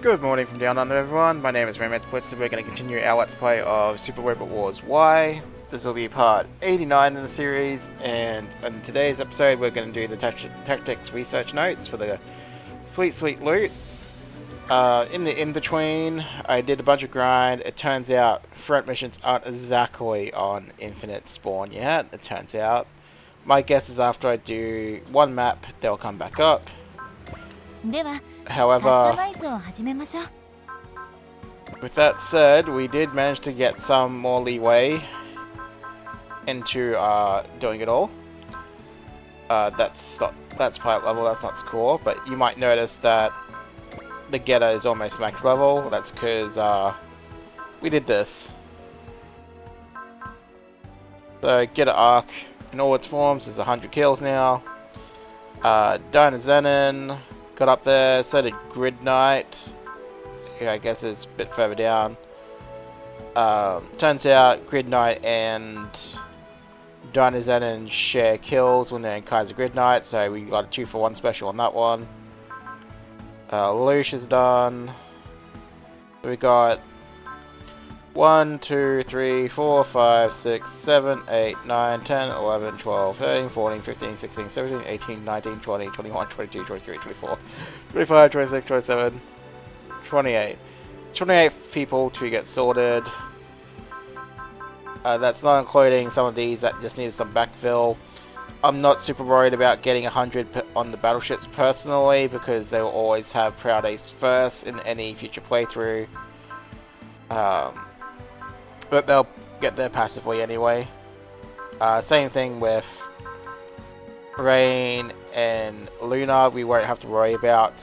Good morning from down under, everyone. My name is Raymond Blitz and we're going to continue our Let's Play of Super Robot Wars Y. This will be part 89 in the series, and in today's episode we're going to do the tactics research notes for the sweet loot. In the in-between, I did a bunch of grind. It turns out front missions aren't exactly on infinite spawn yet, it turns out. My guess is after I do one map, they'll come back up. However, with that said, we did manage to get some more leeway into doing it all. That's pilot level, that's not score, but you might notice that the getter is almost max level. That's because we did this. So getter arc in all its forms is 100 kills now. Dynazenon got up there, so did Grid Knight. Yeah, I guess it's a bit further down. Turns out Grid Knight and Dynazenon share kills when they're in Kaiser Grid Knight, so we got a 2-for-1 special on that one. Lush is done. We got 1, 2, 3, 4, 5, 6, 7, 8, 9, 10, 11, 12, 13, 14, 15, 16, 17, 18, 19, 20, 21, 22, 23, 24, 25, 26, 27, 28. 28 people to get sorted. That's not including some of these that just need some backfill. I'm not super worried about getting 100 on the battleships personally, because they will always have Proud Ace first in any future playthrough. But they'll get there passively anyway. Same thing with Rain and Luna. We won't have to worry about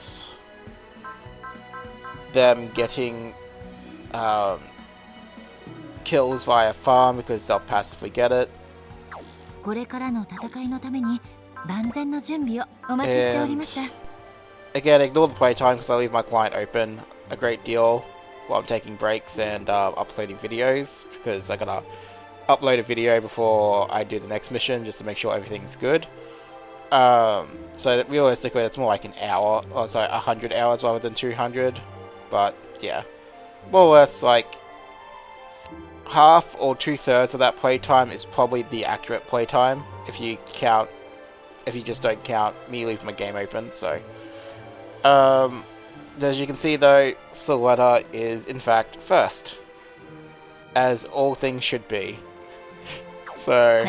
them getting kills via farm, because they'll passively get it. And again, ignore the playtime because I leave my client open a great deal while I'm taking breaks and uploading videos, because I gotta upload a video before I do the next mission just to make sure everything's good. So that realistically it's more like an hour, or sorry, 100 hours rather than 200. But yeah, more or less like half or 2/3 of that playtime is probably the accurate playtime if you just don't count me leaving my game open. So as you can see though, Soletta is in fact first, as all things should be. So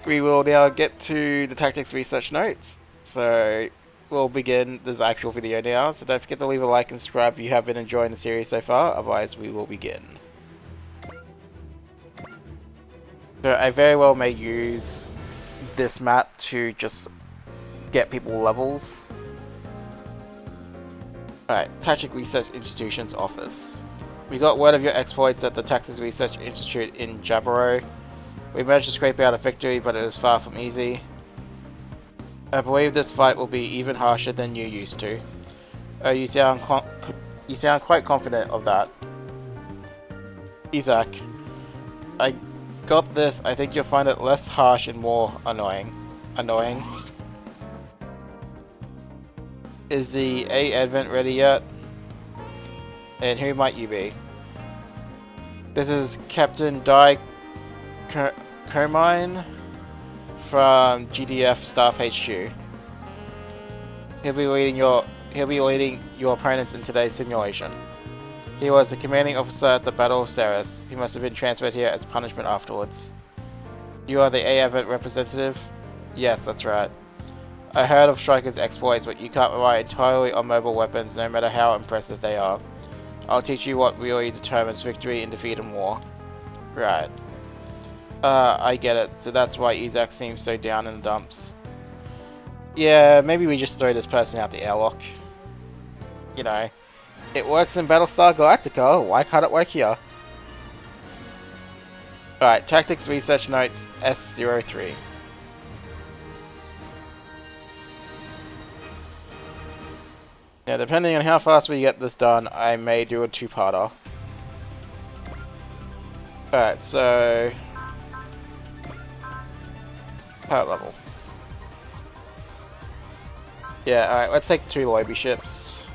we will now get to the tactics research notes. So we'll begin this actual video now, so don't forget to leave a like and subscribe if you have been enjoying the series so far, otherwise we will begin. So I very well may use this map to just get people levels. Alright, Tactic Research Institution's office. We got word of your exploits at the Tactics Research Institute in Jaburo. We managed to scrape out a victory, but it was far from easy. I believe this fight will be even harsher than you're used to. You sound quite confident of that. Isaac, I got this. I think you'll find it less harsh and more annoying. Is the A Advent ready yet? And who might you be? This is Captain Di Carmine from GDF Staff HQ. He'll be leading your opponents in today's simulation. He was the commanding officer at the Battle of Ceres. He must have been transferred here as punishment afterwards. You are the A-Advent representative? Yes, that's right. I heard of Striker's exploits, but you can't rely entirely on mobile weapons, no matter how impressive they are. I'll teach you what really determines victory and defeat in war. Right. I get it. So that's why Isaac seems so down in the dumps. Yeah, maybe we just throw this person out the airlock. You know, it works in Battlestar Galactica, why can't it work here? Alright, Tactics Research Notes S03. Now, depending on how fast we get this done, I may do a two-parter. Alright, so pilot level. Yeah, alright, let's take 2 lobby ships.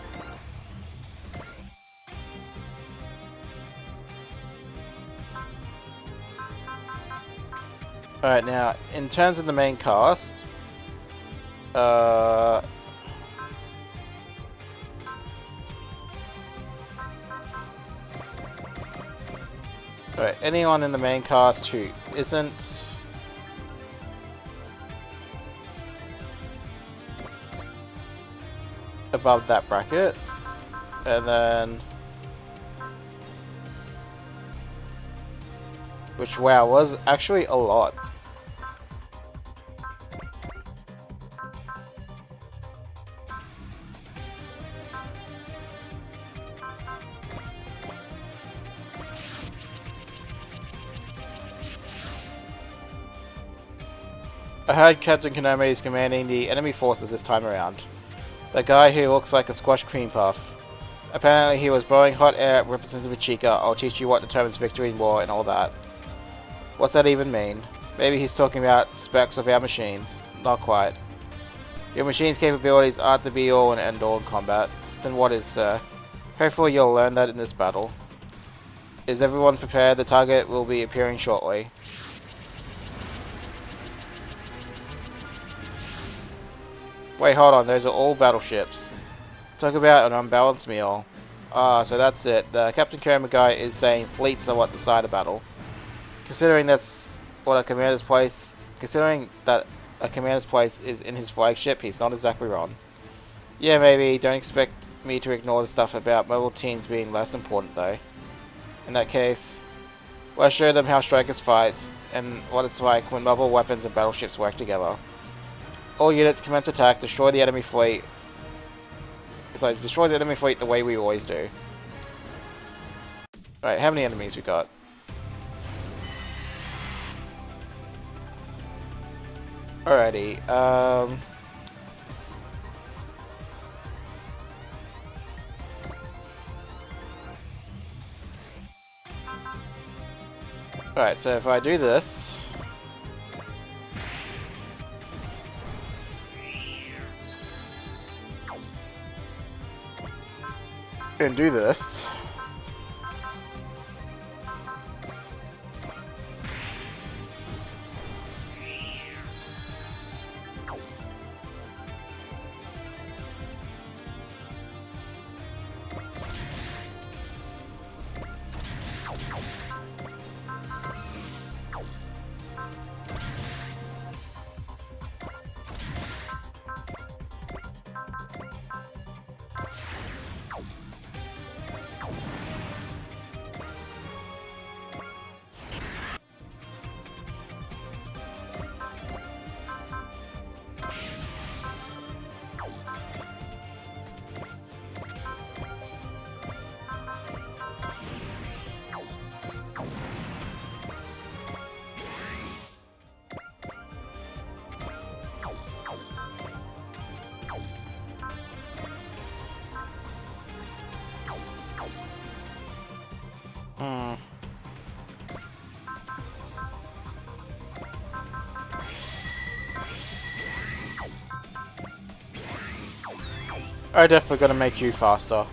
Alright, now, in terms of the main cast, alright, anyone in the main cast who isn't above that bracket, and then, which, wow, was actually a lot. I heard Captain Konami is commanding the enemy forces this time around. The guy who looks like a squash cream puff. Apparently he was blowing hot air at Representative Chica. I'll teach you what determines victory in war and all that. What's that even mean? Maybe he's talking about specs of our machines. Not quite. Your machine's capabilities aren't the be-all and end-all in combat. Then what is, sir? Hopefully you'll learn that in this battle. Is everyone prepared? The target will be appearing shortly. Wait, hold on, those are all battleships. Talk about an unbalanced meal. Ah, so that's it. The Captain Kerama guy is saying fleets are what decide a battle. Considering that a commander's place is in his flagship, he's not exactly wrong. Yeah, maybe. Don't expect me to ignore the stuff about mobile teams being less important, though. In that case, let's show them how strikers fight and what it's like when mobile weapons and battleships work together. All units commence attack, destroy the enemy fleet. Destroy the enemy fleet the way we always do. Right, how many enemies we got? Alrighty, Alright, so if I do this... and do this... I'm definitely gonna make you faster.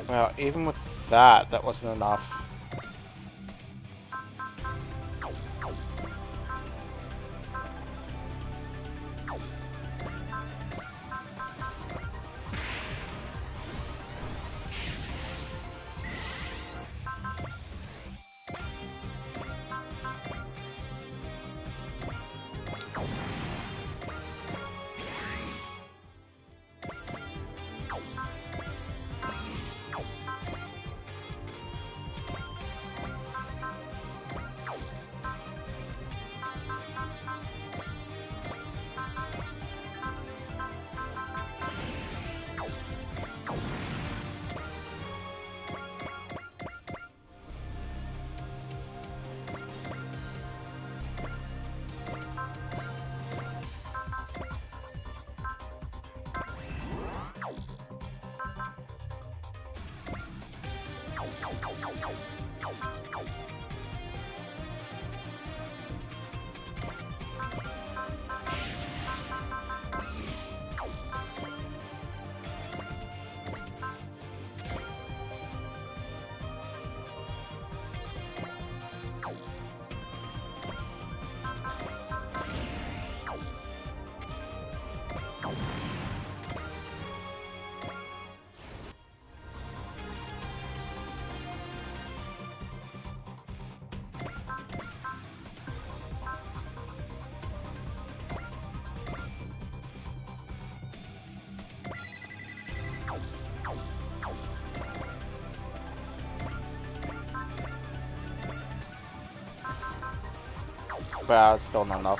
Well, even with that, that wasn't enough. But it's still not enough.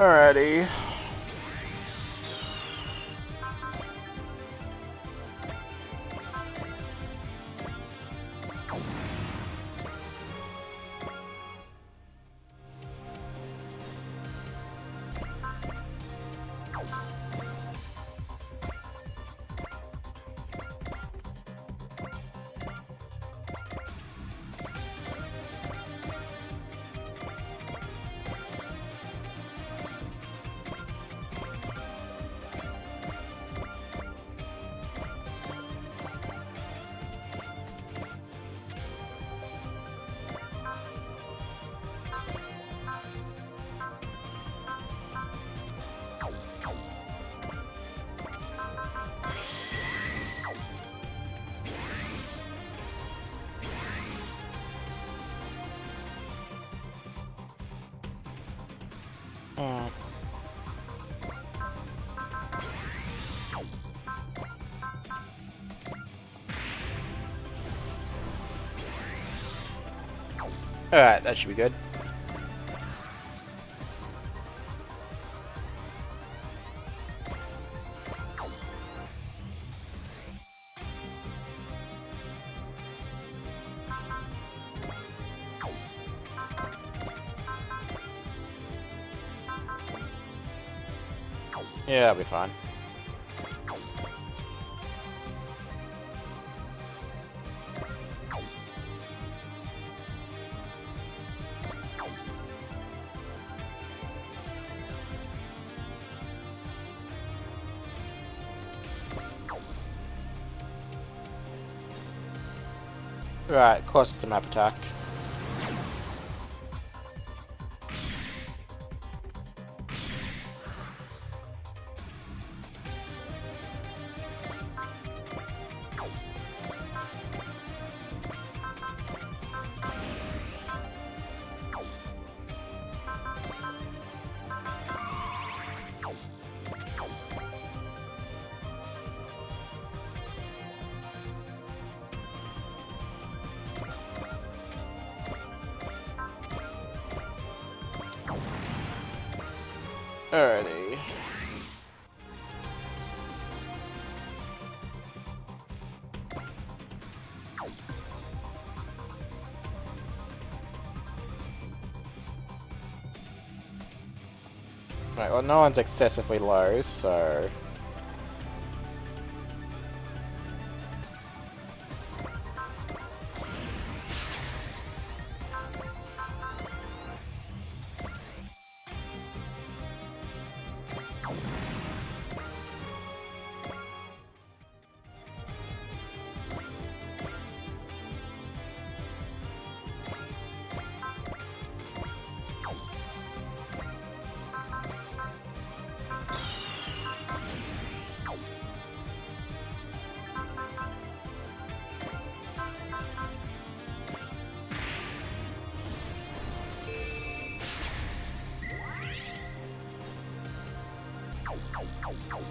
Alrighty. Alright, that should be good. Yeah, that'll be fine. Right, of course it's a map attack. Alrighty. Right, well, no one's excessively low, so...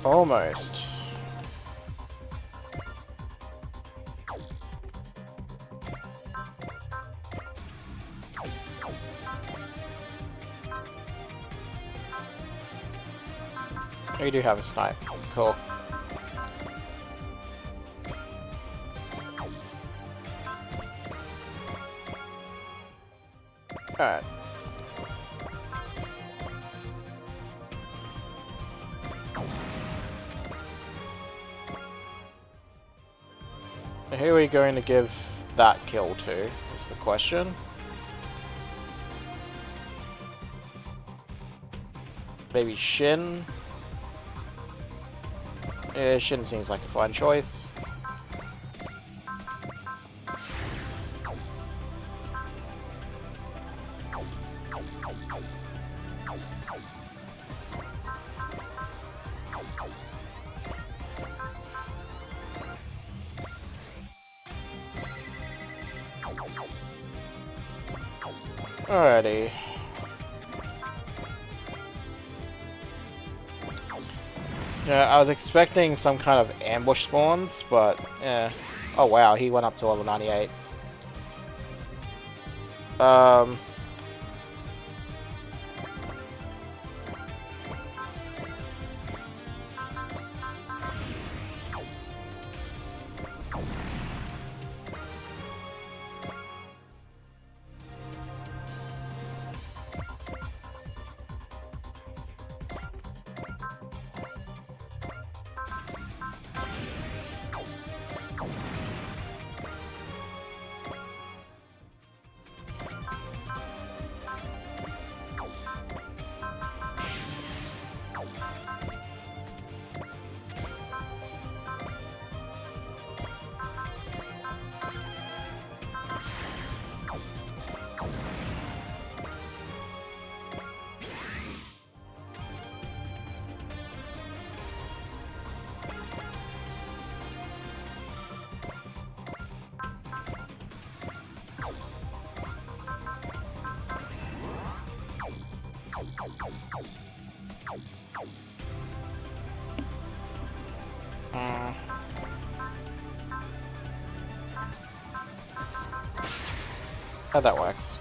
Almost. Oh, you do have a snipe. Cool. Alright. Who are we going to give that kill to, is the question. Maybe Shin? Yeah, Shin seems like a fine choice. Alrighty. Yeah, I was expecting some kind of ambush spawns, but yeah. Oh wow, he went up to level 98. Oh, that works.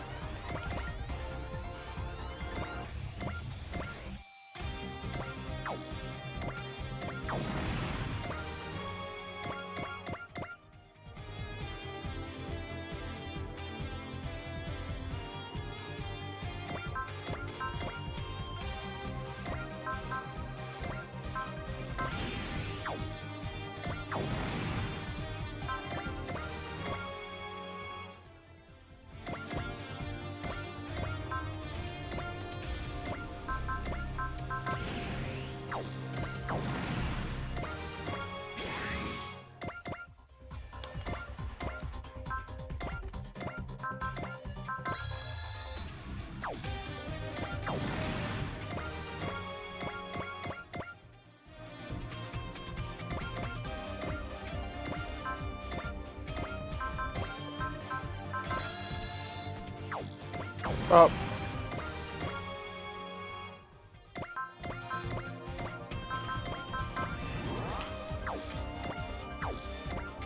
Oh.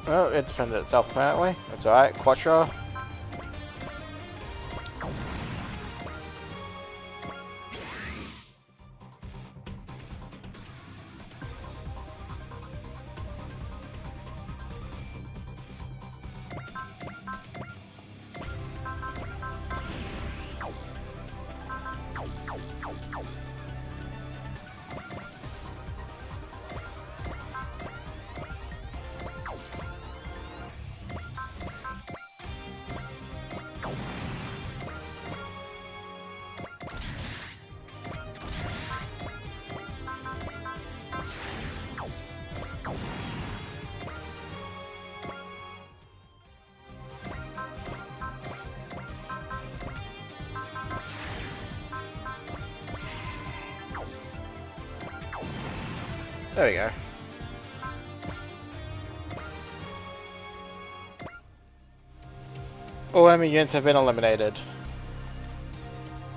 Well, it defended itself apparently. That's alright. Quattro. There we go. All enemy units have been eliminated.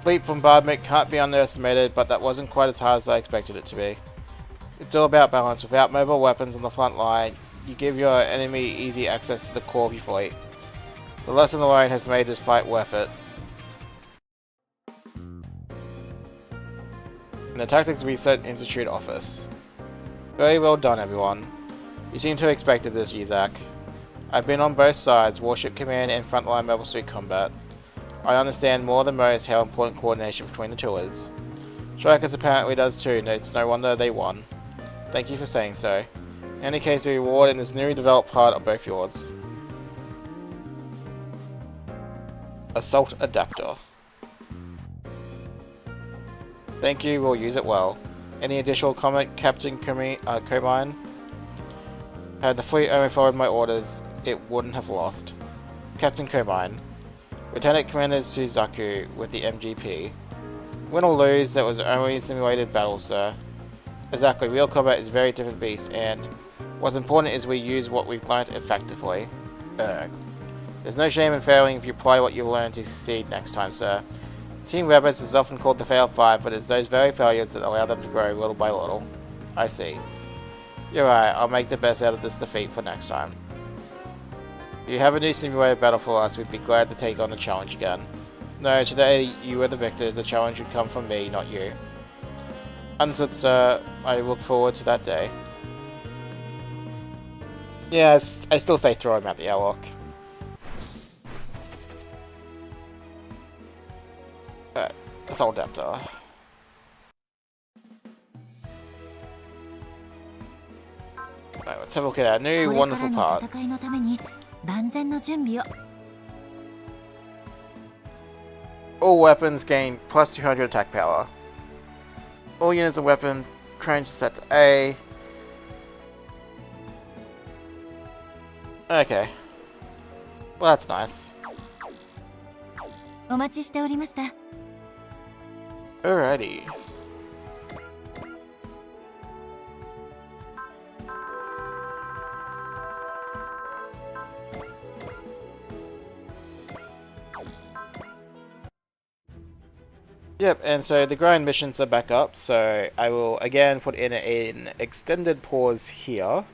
Fleet bombardment can't be underestimated, but that wasn't quite as hard as I expected it to be. It's all about balance. Without mobile weapons on the front line, you give your enemy easy access to the core of your fleet. The lesson alone has made this fight worth it. In the Tactics Research Institute office. Very well done, everyone. You seem to have expected this, Yuzak. I've been on both sides, Warship Command and Frontline Mobile Suit Combat. I understand more than most how important coordination between the two is. Strikers apparently does too, and it's no wonder they won. Thank you for saying so. In any case, the reward in this newly developed part are both yours. Assault Adapter. Thank you, we'll use it well. Any additional comment, Captain Comine? Had the fleet only followed my orders, it wouldn't have lost. Captain Comine. Lieutenant Commander Suzaku with the MGP. Win or lose, that was only a simulated battle, sir. Exactly, real combat is a very different beast, and what's important is we use what we've learned effectively. There's no shame in failing if you apply what you learn to succeed next time, sir. Team Rabbits is often called the Fail 5, but it's those very failures that allow them to grow little by little. I see. You're right, I'll make the best out of this defeat for next time. If you have a new simulated battle for us, we'd be glad to take on the challenge again. No, today you were the victors, the challenge would come from me, not you. Understood, sir. I look forward to that day. Yeah, I still say throw him out the airlock. Alright, Assault Adapter. Alright, let's have a look at our new wonderful part. All weapons gain plus 200 attack power. All units and weapon trains set to A. Okay. Well, that's nice. Alrighty. Yep, and so the grind missions are back up, so I will again put in an extended pause here.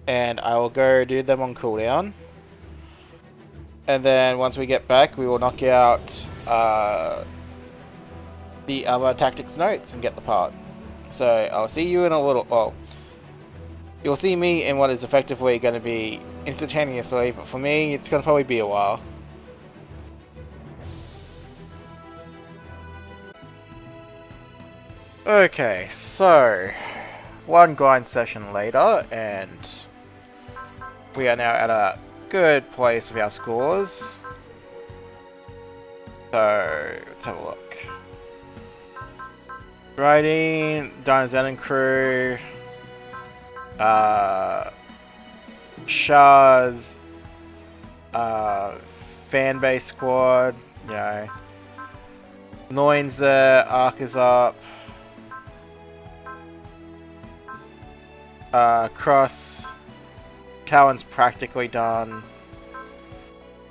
And I will go do them on cooldown. And then once we get back, we will knock out the other tactics notes and get the part. So I'll see you in a little... Oh, you'll see me in what is effectively going to be instantaneously, but for me, it's going to probably be a while. Okay, so one grind session later, and we are now at a good place with our scores. So let's have a look. Grinding, Dinozen and crew, Shaz, Fanbase squad, you know, Noin's there, Arc is up. Cross, Cowan's practically done.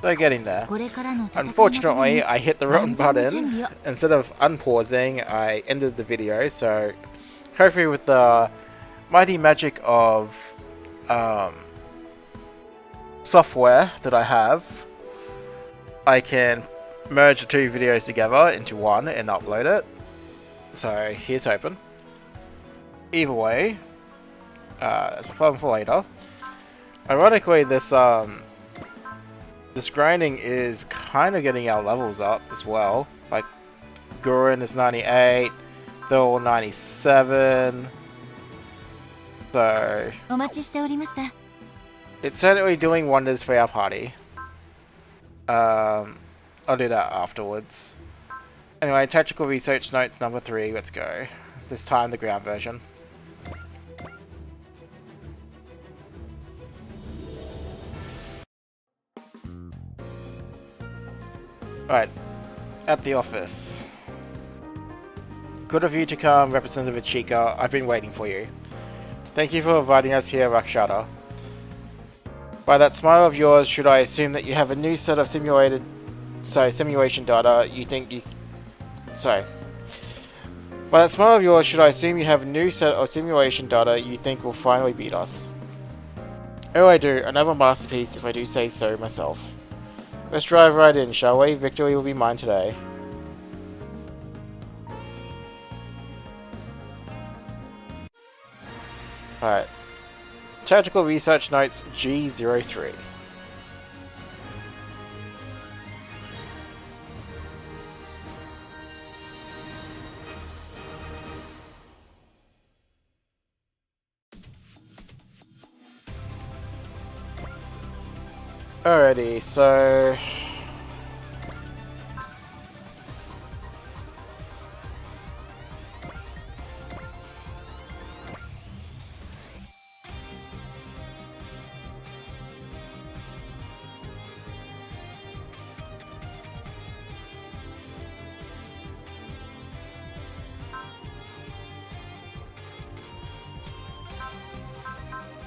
They're getting there. Unfortunately, I hit the wrong button. Instead of unpausing, I ended the video, so hopefully with the mighty magic of software that I have, I can merge the two videos together into one and upload it. So here's hoping. Either way, it's a problem for later. Ironically, this grinding is kind of getting our levels up as well. Like Gurren is 98, they're all 97. So it's certainly doing wonders for our party. I'll do that afterwards. Anyway, tactical research notes number 3, let's go. This time the ground version. Right, at the office. Good of you to come, Representative Chica. I've been waiting for you. Thank you for inviting us here, Rakshata. By that smile of yours, should I assume that you have a new set of simulation data you think you... Sorry. By that smile of yours, should I assume you have a new set of simulation data you think will finally beat us? Oh, I do. Another masterpiece, if I do say so myself. Let's drive right in, shall we? Victory will be mine today. Alright. Tactical Research Notes G03. Alrighty, so...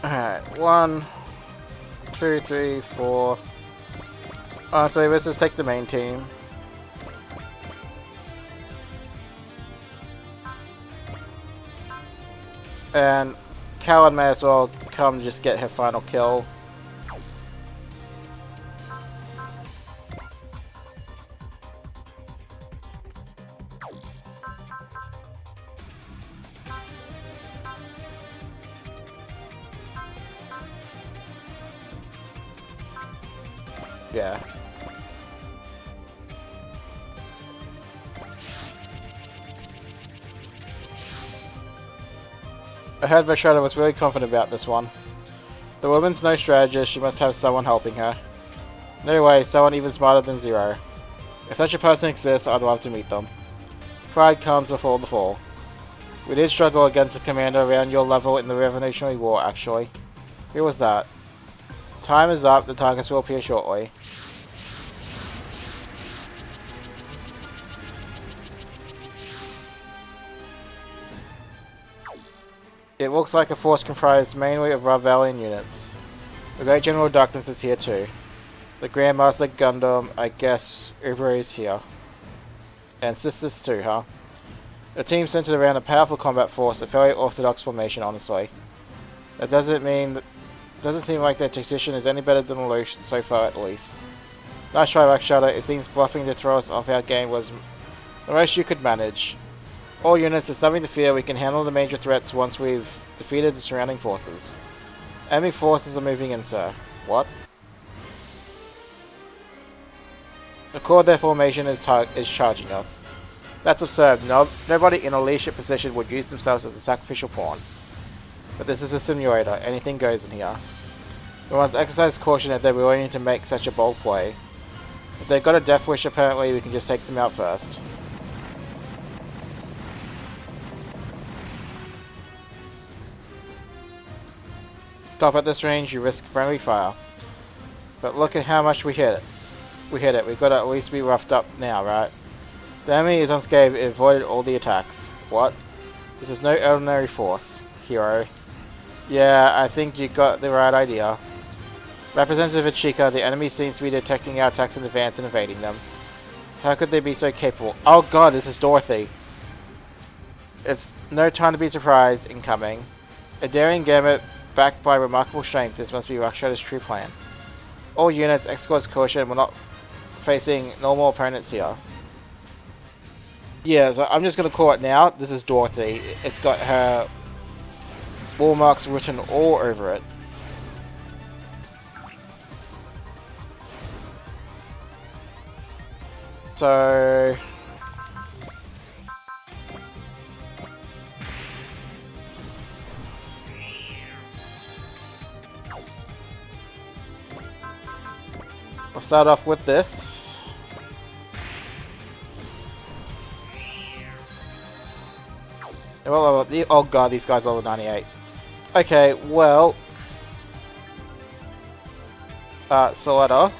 Alright, 1, 2, 3, 4. So let's just take the main team. And Callan may as well come just get her final kill. Yeah. I heard Vashada was really confident about this one. The woman's no strategist, she must have someone helping her. No way, someone even smarter than Zero. If such a person exists, I'd love to meet them. Pride comes before the fall. We did struggle against a commander around your level in the Revolutionary War, actually. Who was that? Time is up, the targets will appear shortly. It looks like a force comprised mainly of Ravalian units. The Great General Darkness is here too. The Grandmaster Gundam, I guess Ogre is here. And Sisters too, huh? A team centered around a powerful combat force, a fairly orthodox formation, honestly. That doesn't seem like their tactician is any better than Lelouch so far at least. Nice try, Rakshata. It seems bluffing to throw us off our game was the most you could manage. All units, there's nothing to fear. We can handle the major threats once we've defeated the surrounding forces. Enemy forces are moving in, sir. What? The core of their formation is charging us. That's absurd. Nobody in a leadership position would use themselves as a sacrificial pawn. But this is a simulator. Anything goes in here. We must exercise caution if they're willing to make such a bold play. If they've got a death wish, apparently we can just take them out first. Stop at this range, you risk friendly fire. But look at how much we hit it. We've got to at least be roughed up now, right? The enemy is unscathed, it avoided all the attacks. What? This is no ordinary force, hero. Yeah, I think you got the right idea. Representative Ichika, the enemy seems to be detecting our attacks in advance and evading them. How could they be so capable? Oh god, this is Dorothy. It's no time to be surprised. Incoming. A daring gambit backed by remarkable strength. This must be Rakshata's true plan. All units, exercise caution. We're not facing normal opponents here. Yeah, so I'm just gonna call it now. This is Dorothy. It's got her war marks written all over it. So we'll start off with this. Oh god, these guys are level 98. Okay, well, Soletta.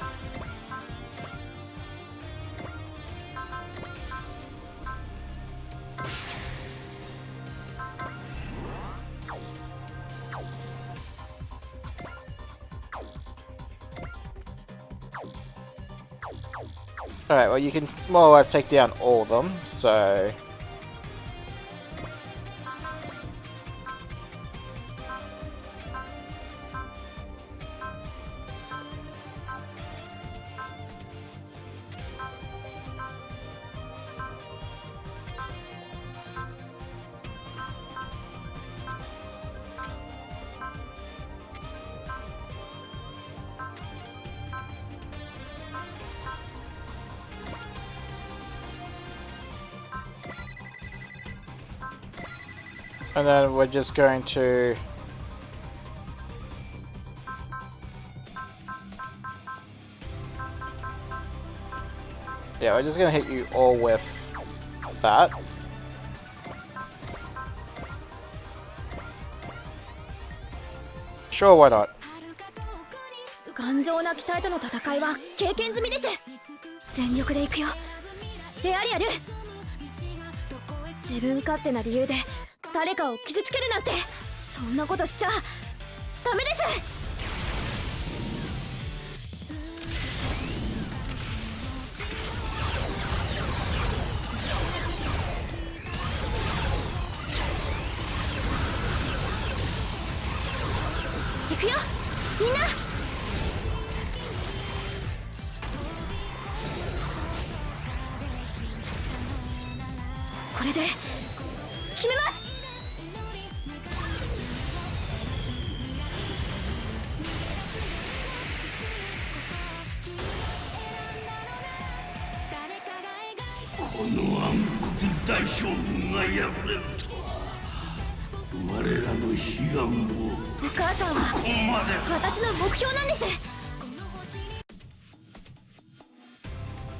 Alright, well you can more or less take down all of them, so... And then we're just going to... Yeah, we're just going to hit you all with that. Sure, why not? 頑丈な機体との戦いは経験済みです。全力で行くよ。エアリアル。自分勝手な理由で誰かを傷つけるなんて、そんなことしちゃダメです。行くよ、みんな。これで決めます。この暗黒大将軍が敗れるとは、我らの悲願を。お母さんは私の目標なんです。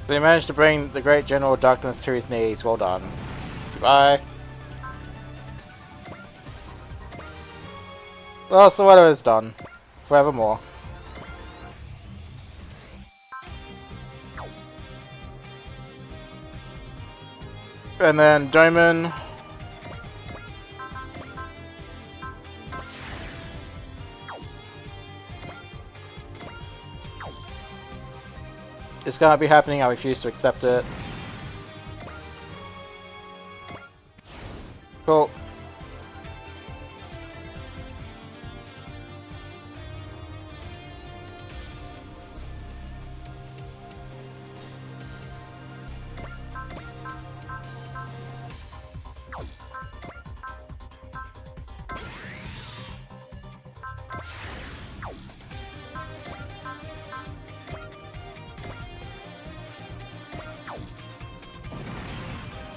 They managed to bring the great General Darkness to his knees. Well done. Goodbye. Well, Soweto is done. Forevermore. And then Doman. It's gonna be happening, I refuse to accept it. Cool.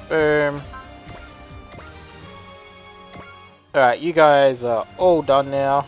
Boom. Alright, you guys are all done now.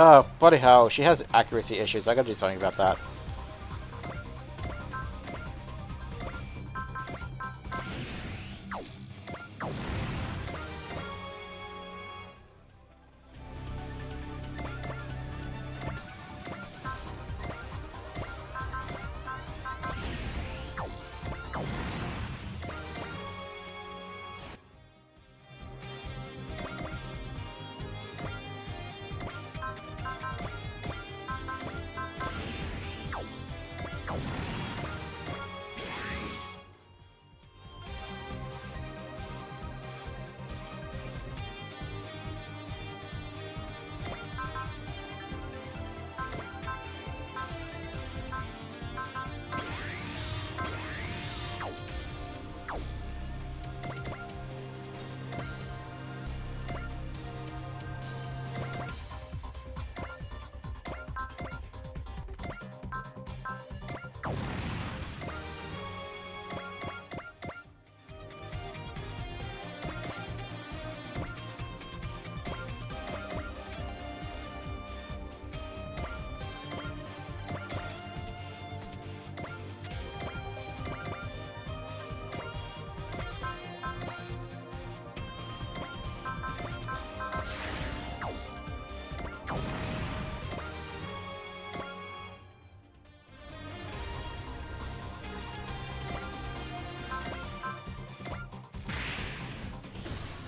Oh, bloody hell, she has accuracy issues. I gotta do something about that.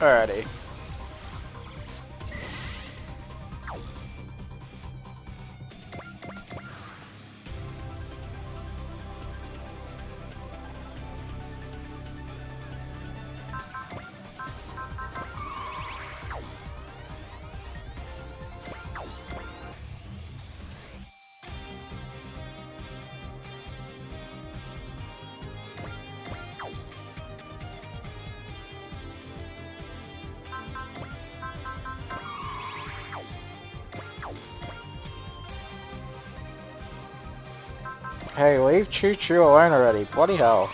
Alrighty. Hey, leave Choo Choo alone already. Bloody hell.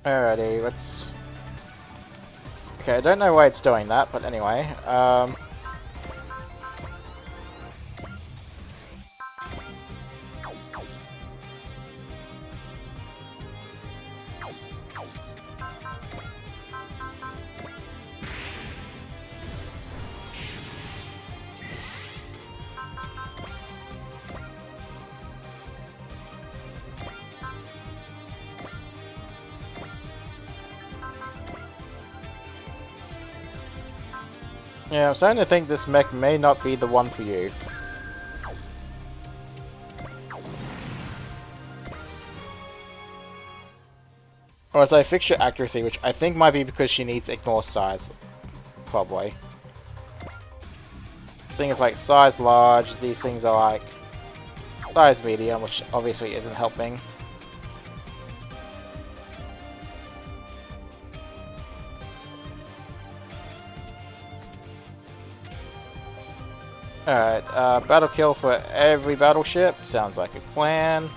Alrighty, let's... Okay, I don't know why it's doing that, but anyway, yeah, I'm starting to think this mech may not be the one for you. Or as I fix your accuracy, which I think might be because she needs ignore size. Probably. Thing is like size large, these things are like size medium, which obviously isn't helping. Alright, battle kill for every battleship. Sounds like a plan.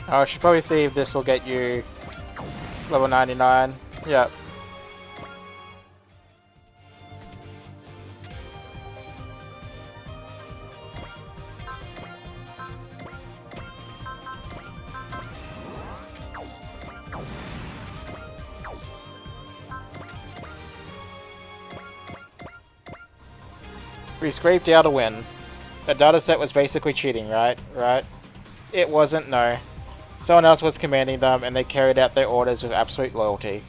I should probably see if this will get you level 99. Yep. We scraped out a win. The dataset was basically cheating, right? Right? It wasn't, no. Someone else was commanding them, and they carried out their orders with absolute loyalty.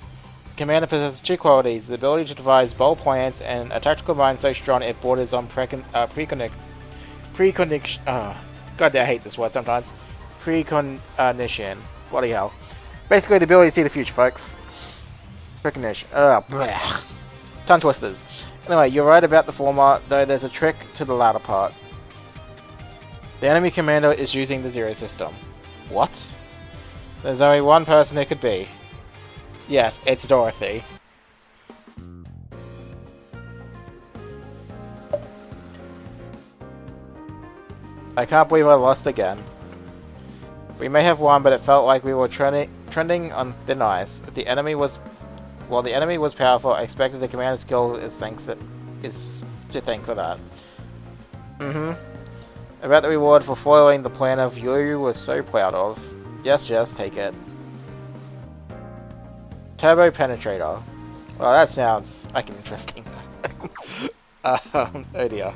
The commander possesses two qualities: the ability to devise bold plans, and a tactical mind so strong it borders on precognition. God, I hate this word sometimes. Precognition. Bloody hell. Basically, the ability to see the future, folks. Precognition. Tongue twisters. Anyway, you're right about the former, though there's a trick to the latter part. The enemy commander is using the zero system. What? There's only one person it could be. Yes, it's Dorothy. I can't believe I lost again. We may have won, but it felt like we were trending on thin ice. While the enemy was powerful, I expected the commander's skill is to thank for that. About the reward for foiling the plan of Yu was so proud of. Yes, take it. Turbo Penetrator. Well, that sounds like interesting. Oh dear.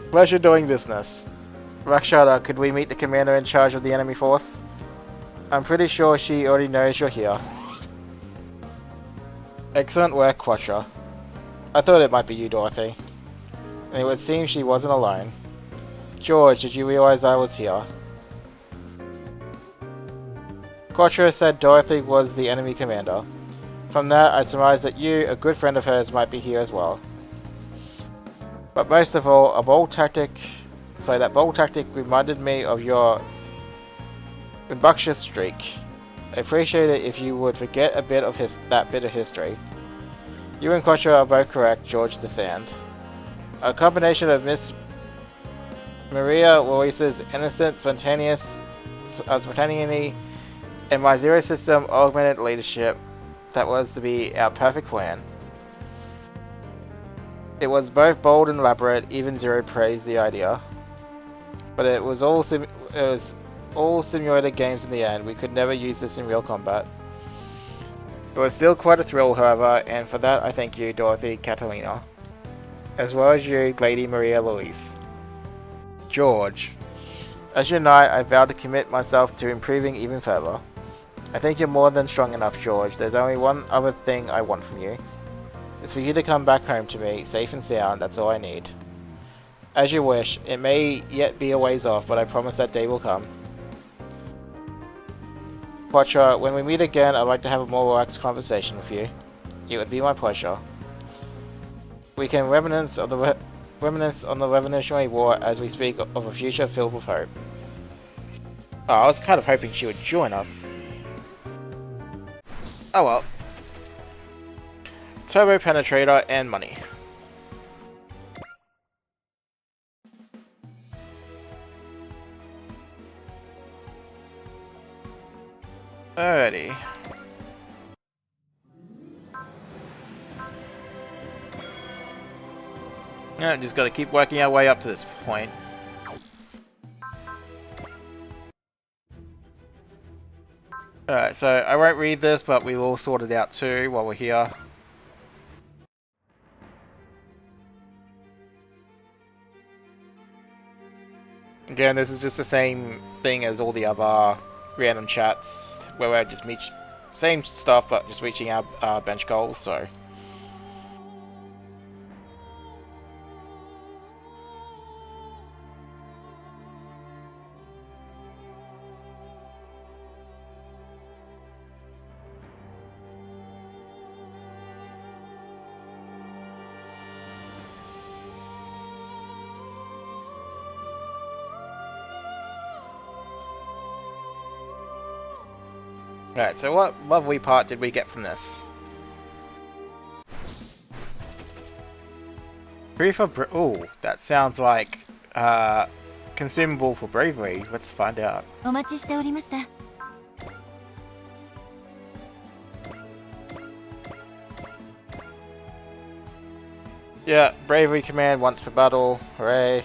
Pleasure doing business. Rakshada, could we meet the commander in charge of the enemy force? I'm pretty sure she already knows you're here. Excellent work, Quattro. I thought it might be you, Dorothy. And it would seem she wasn't alone. George, did you realize I was here? Quattro said Dorothy was the enemy commander. From that, I surmised that you, a good friend of hers, might be here as well. But most of all, that bold tactic reminded me of your rambunctious streak. I appreciate it if you would forget a bit of that bit of history. You and Quattro are both correct, George the Sand. A combination of Miss Maria Luisa's innocent spontaneity and my zero system augmented leadership, that was to be our perfect plan. It was both bold and elaborate. Even Zero praised the idea. But it was all simulated games in the end. We could never use this in real combat. It was still quite a thrill, however, and for that I thank you, Dorothy Catalina, as well as you, Lady Maria Louise. George. As your knight, I vow to commit myself to improving even further. I think you're more than strong enough, George. There's only one other thing I want from you. It's for you to come back home to me, safe and sound. That's all I need. As you wish. It may yet be a ways off, but I promise that day will come. Quattro, when we meet again, I'd like to have a more relaxed conversation with you. It would be my pleasure. We can reminisce on the Revolutionary War as we speak of a future filled with hope. Oh, I was kind of hoping she would join us. Oh well. Turbo Penetrator and money. Alrighty. Yeah, just gotta keep working our way up to this point. Alright, so I won't read this, but we will sort it out too while we're here. Again, this is just the same thing as all the other random chats, where we're just same stuff, but just reaching our bench goals, so... Right, so what lovely part did we get from this? Proof of ooh, that sounds like consumable for bravery? Let's find out. お待ちしておりました。 Yeah, bravery command once per battle. Hooray.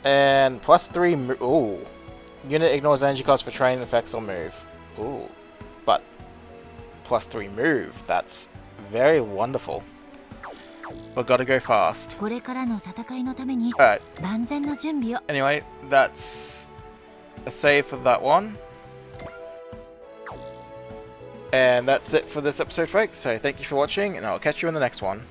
And +3 ooh. Unit ignores energy cost for training effects or move. Ooh. But +3 move. That's very wonderful. But gotta go fast. これからの戦いのために Alright. 万全の準備を。 Anyway, that's a save for that one. And that's it for this episode, folks. So thank you for watching, and I'll catch you in the next one.